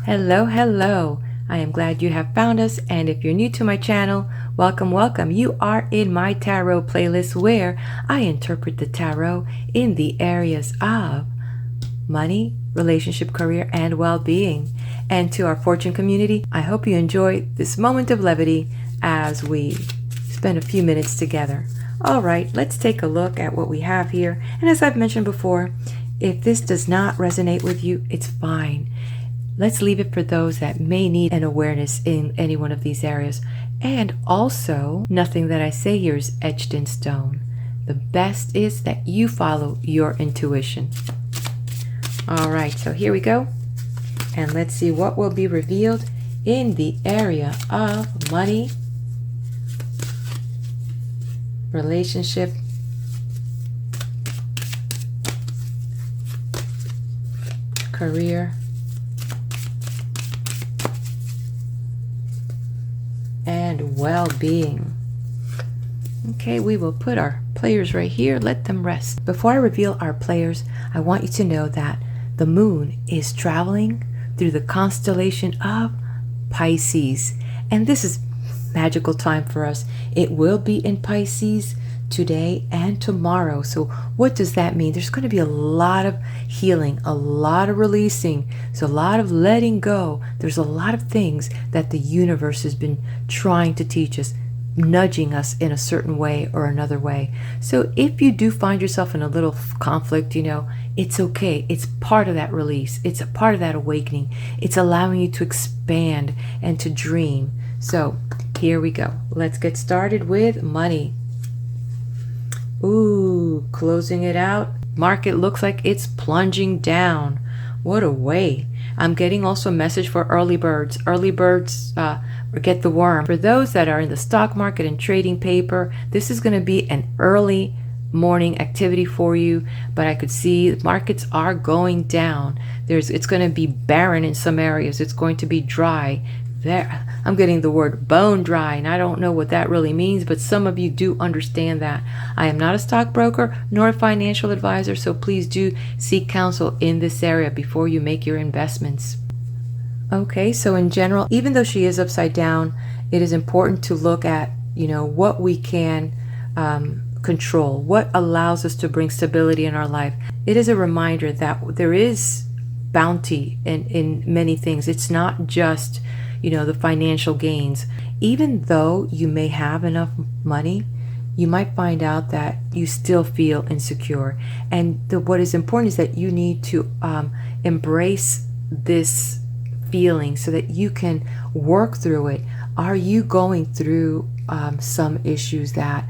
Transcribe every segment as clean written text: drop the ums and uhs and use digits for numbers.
Hello, hello. I am glad you have found us, and if you're new to my channel, welcome, welcome. You are in my tarot playlist where I interpret the tarot in the areas of money, relationship, career, and well-being. And to our fortune community, I hope you enjoy this moment of levity as we spend a few minutes together. All right, let's take a look at what we have here. And as I've mentioned before, if this does not resonate with you, it's fine. Let's leave it for those that may need an awareness in any one of these areas. And also, nothing that I say here is etched in stone. The best is that you follow your intuition. All right, so here we go. And let's see what will be revealed in the area of money, relationship, career, and well-being. Okay, we will put our players right here, let them rest. Before I reveal our players, I want you to know that the moon is traveling through the constellation of Pisces, and this is magical time for us. It will be in Pisces today and tomorrow. So what does that mean? There's going to be a lot of healing, a lot of releasing, so a lot of letting go. There's a lot of things that the universe has been trying to teach us, nudging us in a certain way or another way. So if you do find yourself in a little conflict, it's okay. It's part of that release. It's a part of that awakening. It's allowing you to expand and to dream. So here we go. Let's get started with money. Ooh, closing it out. Market looks like it's plunging down. What a way. I'm getting also a message for early birds. Early birds get the worm. For those that are in the stock market and trading paper, this is going to be an early morning activity for you, but I could see markets are going down. It's going to be barren in some areas. It's going to be dry. There, I'm getting the word bone dry, and I don't know what that really means, but some of you do understand that. I am not a stockbroker nor a financial advisor, so please do seek counsel in this area before you make your investments. Okay, so in general, even though she is upside down, it is important to look at, what we can control, what allows us to bring stability in our life. It is a reminder that there is bounty in many things. It's not just the financial gains. Even though you may have enough money, you might find out that you still feel insecure. And what is important is that you need to embrace this feeling so that you can work through it. Are you going through some issues that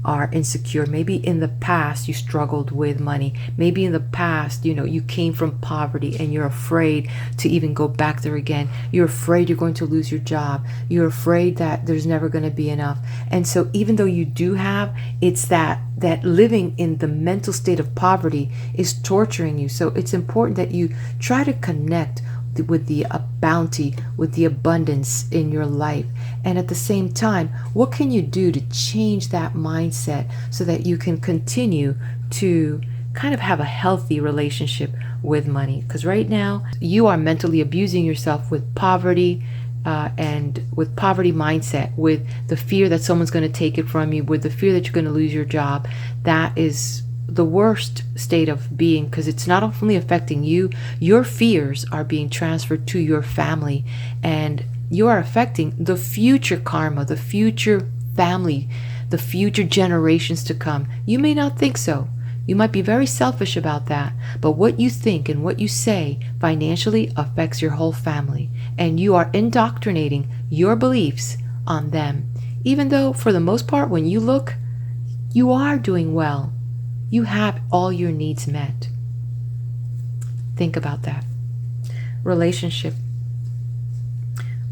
are insecure? Maybe in the past you struggled with money. Maybe in the past, you came from poverty and you're afraid to even go back there again. You're afraid you're going to lose your job. You're afraid that there's never going to be enough. And so even though you do have, it's that living in the mental state of poverty is torturing you. So it's important that you try to connect with the bounty, with the abundance in your life. And at the same time, what can you do to change that mindset so that you can continue to kind of have a healthy relationship with money? Because right now you are mentally abusing yourself with poverty, and with poverty mindset, with the fear that someone's going to take it from you, with the fear that you're going to lose your job. That is the worst state of being, because it's not only affecting you, your fears are being transferred to your family, and you are affecting the future karma, the future family, the future generations to come. You may not think so. You might be very selfish about that, but what you think and what you say financially affects your whole family, and you are indoctrinating your beliefs on them. Even though for the most part, when you look, you are doing well. You have all your needs met. Think about that. Relationship.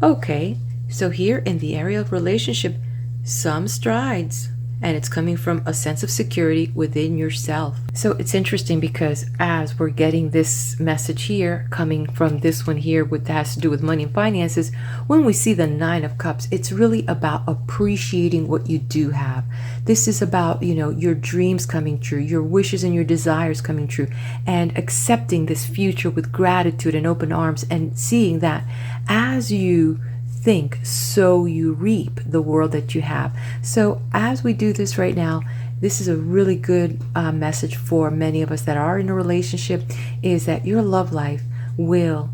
Okay, so here in the area of relationship, some strides. and it's coming from a sense of security within yourself. So it's interesting because as we're getting this message here coming from this one here that has to do with money and finances, when we see the Nine of Cups, it's really about appreciating what you do have. This is about, your dreams coming true, your wishes and your desires coming true, and accepting this future with gratitude and open arms, and seeing that as you think, so you reap the world that you have. So as we do this right now, this is a really good message for many of us that are in a relationship, is that your love life will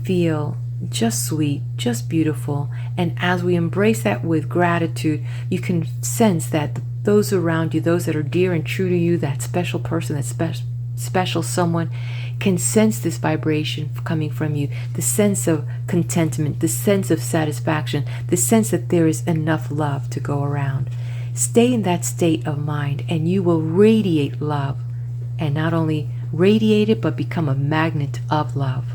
feel just sweet, just beautiful. And as we embrace that with gratitude, you can sense that those around you, those that are dear and true to you, that special person, that special someone, can sense this vibration coming from you, the sense of contentment, the sense of satisfaction, the sense that there is enough love to go around. Stay in that state of mind and you will radiate love, and not only radiate it, but become a magnet of love.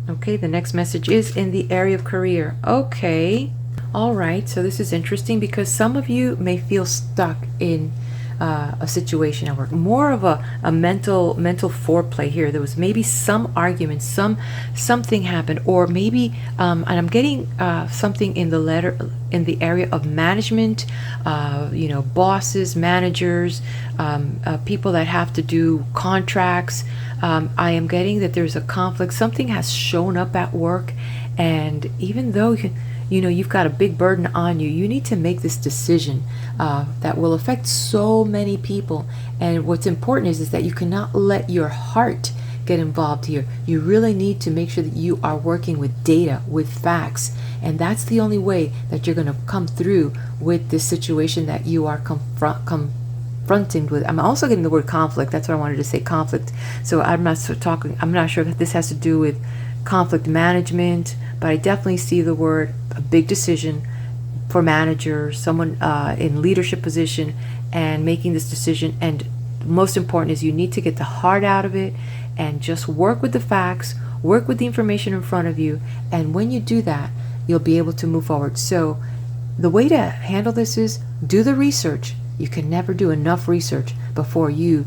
Okay, the next message is in the area of career. Okay, all right, so this is interesting because some of you may feel stuck in a situation at work, more of a mental foreplay here. There was maybe some argument, something happened, or maybe and I'm getting something in the area of management, bosses, managers, people that have to do contracts. I am getting that there's a conflict. Something has shown up at work, and even though you've got a big burden on you, you need to make this decision that will affect so many people. And what's important is that you cannot let your heart get involved here. You really need to make sure that you are working with data, with facts. And that's the only way that you're going to come through with this situation that you are confronting with. I'm also getting the word conflict. That's what I wanted to say, conflict. So I'm not sure if this has to do with conflict management, but I definitely see the word a big decision for managers, someone in leadership position, and making this decision. And most important is you need to get the heart out of it and just work with the facts, work with the information in front of you. And when you do that, you'll be able to move forward. So the way to handle this is do the research. You can never do enough research before you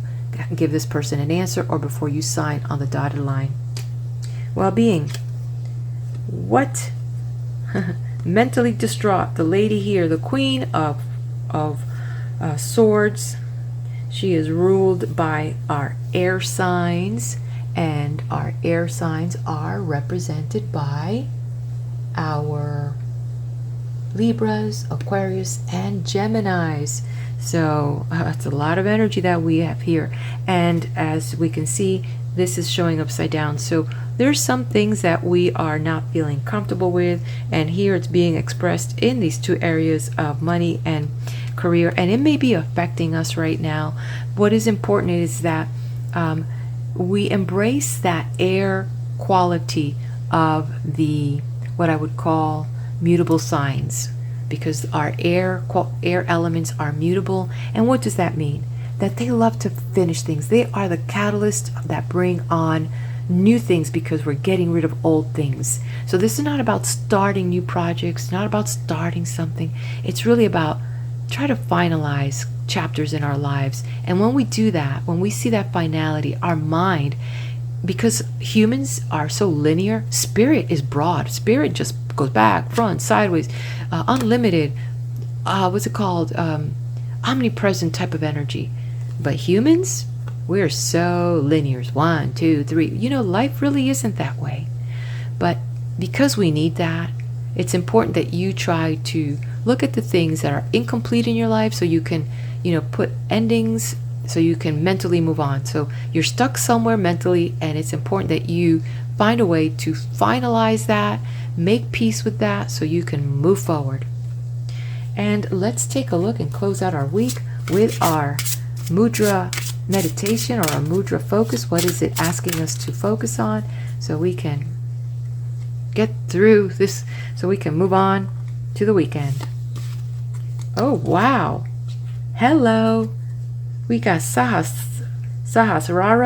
give this person an answer or before you sign on the dotted line. Well-being. What? Mentally distraught. The lady here, the Queen of Swords. She is ruled by our air signs, and our air signs are represented by our Libras, Aquarius, and Geminis. So it's a lot of energy that we have here. And as we can see, this is showing upside down. So there's some things that we are not feeling comfortable with, and here it's being expressed in these two areas of money and career, and it may be affecting us right now. What is important is that we embrace that air quality of the what I would call mutable signs, because our air elements are mutable. And what does that mean? That they love to finish things. They are the catalyst that bring on new things because we're getting rid of old things. So this is not about starting new projects, not about starting something. It's really about try to finalize chapters in our lives. And when we do that, when we see that finality, our mind, because humans are so linear, spirit is broad. Spirit just goes back, front, sideways, unlimited, what's it called? Omnipresent type of energy. But humans, we're so linear. 1, 2, 3. Life really isn't that way. But because we need that, it's important that you try to look at the things that are incomplete in your life so you can, put endings so you can mentally move on. So you're stuck somewhere mentally, and it's important that you find a way to finalize that, make peace with that so you can move forward. And let's take a look and close out our week with our mudra meditation, or our mudra focus. What is it asking us to focus on so we can get through this, so we can move on to the weekend? Oh, wow. Hello. We got Sahasrara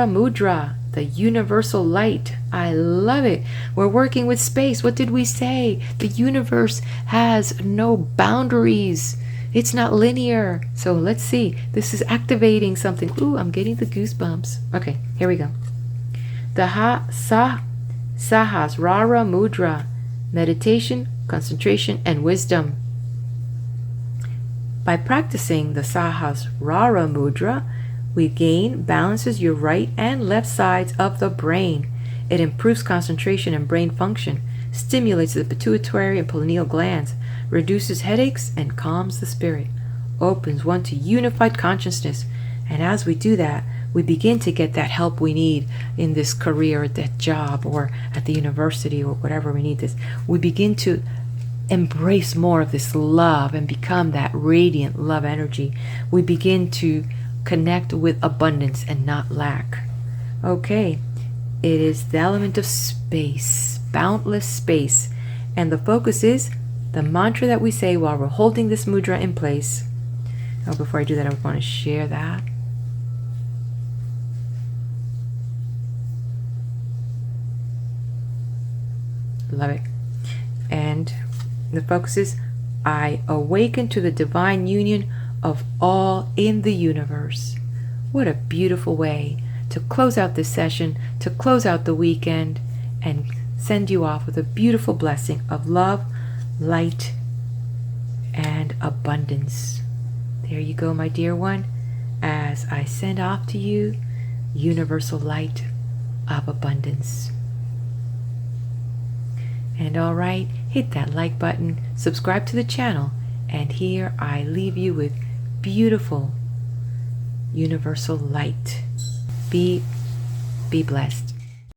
Mudra. The universal light. I love it. We're working with space. What did we say? The universe has no boundaries. It's not linear. So let's see. This is activating something. Ooh, I'm getting the goosebumps. Okay, here we go. The Sahasrara Mudra. Meditation, concentration, and wisdom. By practicing the Sahasrara Mudra, we gain balances your right and left sides of the brain. It improves concentration and brain function, stimulates the pituitary and pineal glands, reduces headaches, and calms the spirit, opens one to unified consciousness. And as we do that, we begin to get that help we need in this career, at that job, or at the university, or whatever we need this. We begin to embrace more of this love and become that radiant love energy. We begin to connect with abundance and not lack. Okay, it is the element of space, boundless space. And the focus is the mantra that we say while we're holding this mudra in place. Oh, before I do that, I want to share that. Love it. And the focus is, I awaken to the divine union of all in the universe. What a beautiful way to close out this session, to close out the weekend, and send you off with a beautiful blessing of love, light, and abundance. There you go, my dear one, as I send off to you universal light of abundance. And all right, hit that like button, subscribe to the channel, and here I leave you with beautiful universal light. Be blessed.